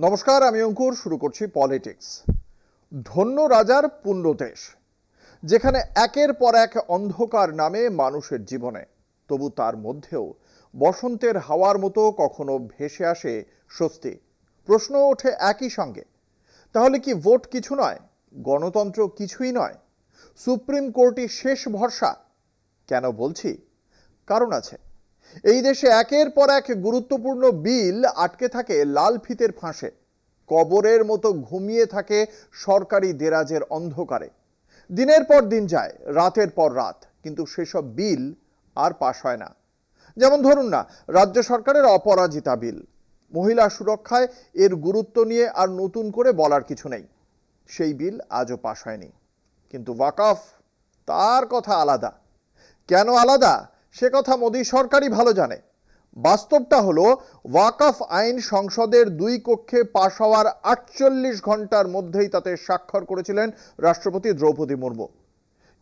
নমস্কার, আমি অঙ্কুর। শুরু করছি পলিটিক্স। ধন্য রাজার পুণ্য দেশ, যেখানে একের পর এক অন্ধকার নামে মানুষের জীবনে, তবু তার মধ্যেও বসন্তের হাওয়ার মতো কখনো ভেসে আসে স্বস্তি। প্রশ্ন ওঠে একই সঙ্গে, তাহলে কি ভোট কিছু নয়? গণতন্ত্র কিছুই নয়? সুপ্রিম কোর্টই শেষ ভরসা? কেন বলছি? কারণ আছে। এই দেশে একের পর এক গুরুত্বপূর্ণ বিল আটকে থাকে লাল ফিতের ফাঁসে, কবরের মতো ঘুমিয়ে থাকে সরকারি দেরাজের অন্ধকারে। দিনের পর দিন যায়, রাতের পর রাত, কিন্তু সেসব বিল আর পাশ হয় না। যেমন ধরুন না, রাজ্য সরকারের অপরাজিতা বিল। মহিলা সুরক্ষায় এর গুরুত্ব নিয়ে আর নতুন করে বলার কিছু নেই, সেই বিল আজও পাশ হয়নি। কিন্তু ওয়াকফ, তার কথা আলাদা। কেন আলাদা সে কথা মোদী সরকারই ভালো জানে। বাস্তবটা হলো, ওয়াকফ আইন সংসদের দুই কক্ষে পাশ হওয়ার 48 ঘন্টার মধ্যেই তাতে স্বাক্ষর করেছিলেন রাষ্ট্রপতি দ্রৌপদী মুর্মু।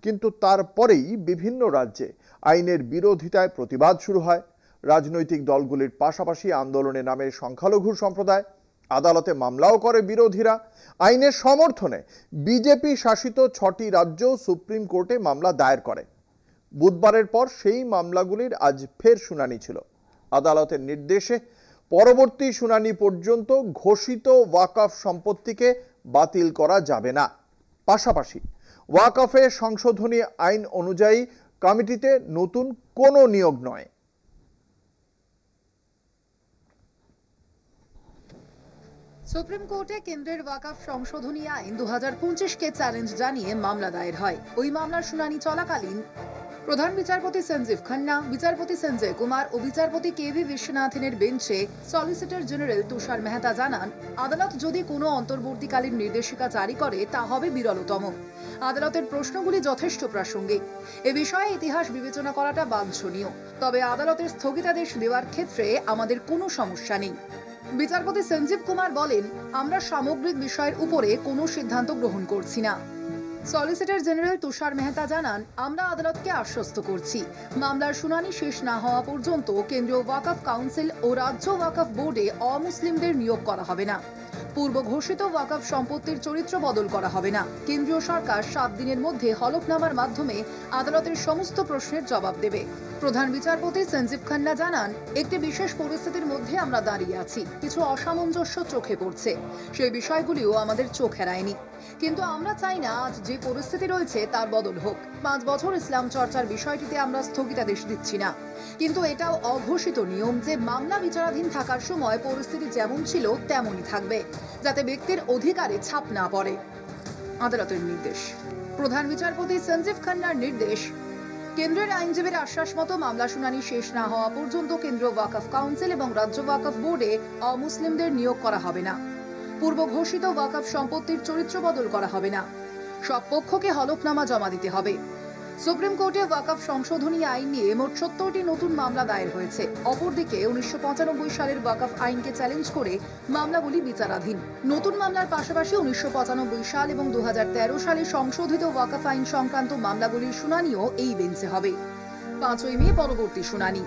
কিন্তু তারপরেই বিভিন্ন রাজ্যে আইনের বিরোধিতায় প্রতিবাদ শুরু হয়। রাজনৈতিক দলগুলির পাশাপাশি আন্দোলনে নামে সংখ্যালঘু সম্প্রদায়। আদালতে মামলাও করে বিরোধীরা। আইনের সমর্থনে বিজেপি শাসিত 6টি রাজ্য সুপ্রিম কোর্টে মামলা দায়ের করে। বুধবারের পর সেই মামলাগুলির আজ ফের শুনানি ছিল। আদালতের নির্দেশে পরবর্তী শুনানি পর্যন্ত ঘোষিত ওয়াকফ সম্পত্তিকে বাতিল করা যাবে না। পাশাপাশি ওয়াকফে সংশোধনী আইন অনুযায়ী কমিটিতে নতুন কোনো নিয়োগ নয়। সুপ্রিম কোর্টে কেন্দ্রের ওয়াকফ সংশোধনী আইন 2025-কে চ্যালেঞ্জ জানিয়ে মামলা দায়ের হয়। ওই মামলার শুনানি চলাকালীন প্রধান বিচারপতি সঞ্জীব খান্না, বিচারপতি সঞ্জয় কুমার ও বিচারপতি কেভি বিশ্বনাথনের বেঞ্চে সলিসিটর জেনারেল তুষার মেহতা জানান, আদালত যদি কোনো অন্তর্বর্তীকালীন নির্দেশিকা জারি করে তা হবে বিরলতম। আদালতের প্রশ্নগুলি যথেষ্ট প্রাসঙ্গিক। এ বিষয়ে ইতিহাস বিবেচনা করাটা বাঞ্ছনীয়, তবে আদালতের স্থগিতাদেশ দেওয়ার ক্ষেত্রে আমাদের কোনো সমস্যা নেই। বিচারপতি সঞ্জীব কুমার বলেন, আমরা সামগ্রিক বিষয়ের উপরে কোনো সিদ্ধান্ত গ্রহণ করছি না। সলিসিটর জেনারেল তুষার মেহতা জানান, আমরা আদালতকে আশ্বস্ত করছি, মামলার শুনানি শেষ না হওয়া পর্যন্ত কেন্দ্রীয় ওয়াকফ কাউন্সিল ও রাজ্য ওয়াকফ বোর্ডে অমুসলিমদের নিয়োগ করা হবে না। পূর্ব ঘোষিত ওয়াকফ সম্পত্তির চরিত্র বদল করা হবে না। কেন্দ্রীয় সরকার 7 দিনের মধ্যে হলফনামার মাধ্যমে আদালতের সমস্ত প্রশ্নের জবাব দেবে। প্রধান বিচারপতি সঞ্জীব খান্না জানান, একটি বিশেষ পরিস্থিতির মধ্যে আমরা দাঁড়িয়ে আছি। কিছু অসামঞ্জস্য চোখে পড়ছে, সেই বিষয়গুলিও আমাদের চোখ এড়ায়নি। কিন্তু আমরা চাই না আজ যে পরিস্থিতি রয়েছে তার বদল হোক। 5 বছর ইসলাম চর্চার বিষয়টিতে আমরা স্থগিতাদেশ দিচ্ছি না, কিন্তু এটাও অঘোষিত নিয়ম যে মামলা বিচারাধীন থাকার সময় পরিস্থিতি যেমন ছিল তেমনই থাকবে, যাতে ব্যক্তির অধিকারে ছাপ না পড়ে। আদালতের নির্দেশ। প্রধান বিচারপতি সঞ্জীব খান্নার নির্দেশ, কেন্দ্রের আইনজীবীর আশ্বাস মতো মামলা শুনানি শেষ না হওয়া পর্যন্ত কেন্দ্রীয় ওয়াকফ কাউন্সিল এবং রাজ্য ওয়াকফ বোর্ডে অমুসলিমদের নিয়োগ করা হবে না। পূর্ব ঘোষিত ওয়াকফ সম্পত্তির চরিত্র বদল করা হবে না। সব পক্ষকে হলফনামা জমা দিতে হবে। সুপ্রিম কোর্টে ওয়াকফ সংশোধনী আইন নিয়ে মোট 70টি নতুন মামলা দায়ের হয়েছে। অপরদিকে 1995 সালের ওয়াকফ আইনকে চ্যালেঞ্জ করে মামলাগুলি বিচারাধীন। নতুন মামলার পাশাপাশি 1995 সাল এবং 2013 সালে সংশোধিত ওয়াকফ আইন সংক্রান্ত মামলাগুলির শুনানিও এই বেঞ্চে হবে। 5ই মে পরবর্তী শুনানি।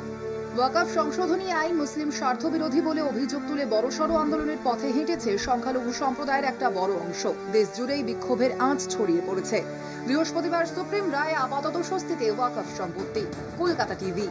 ওয়াকফ সংশোধনী আইন মুসলিম স্বার্থবিরোধী বলে অভিযোগ তুলে বড়সড় আন্দোলনের পথে হেঁটেছে সংখ্যালঘু সম্প্রদায়ের একটা বড় অংশ। দেশ জুড়েই বিক্ষোভের আঁচ ছড়িয়ে পড়েছে। বৃহস্পতিবার সুপ্রিম রায়ে আপাতত স্বস্তিতে ওয়াকফ সম্পত্তি। কলকাতা টিভি।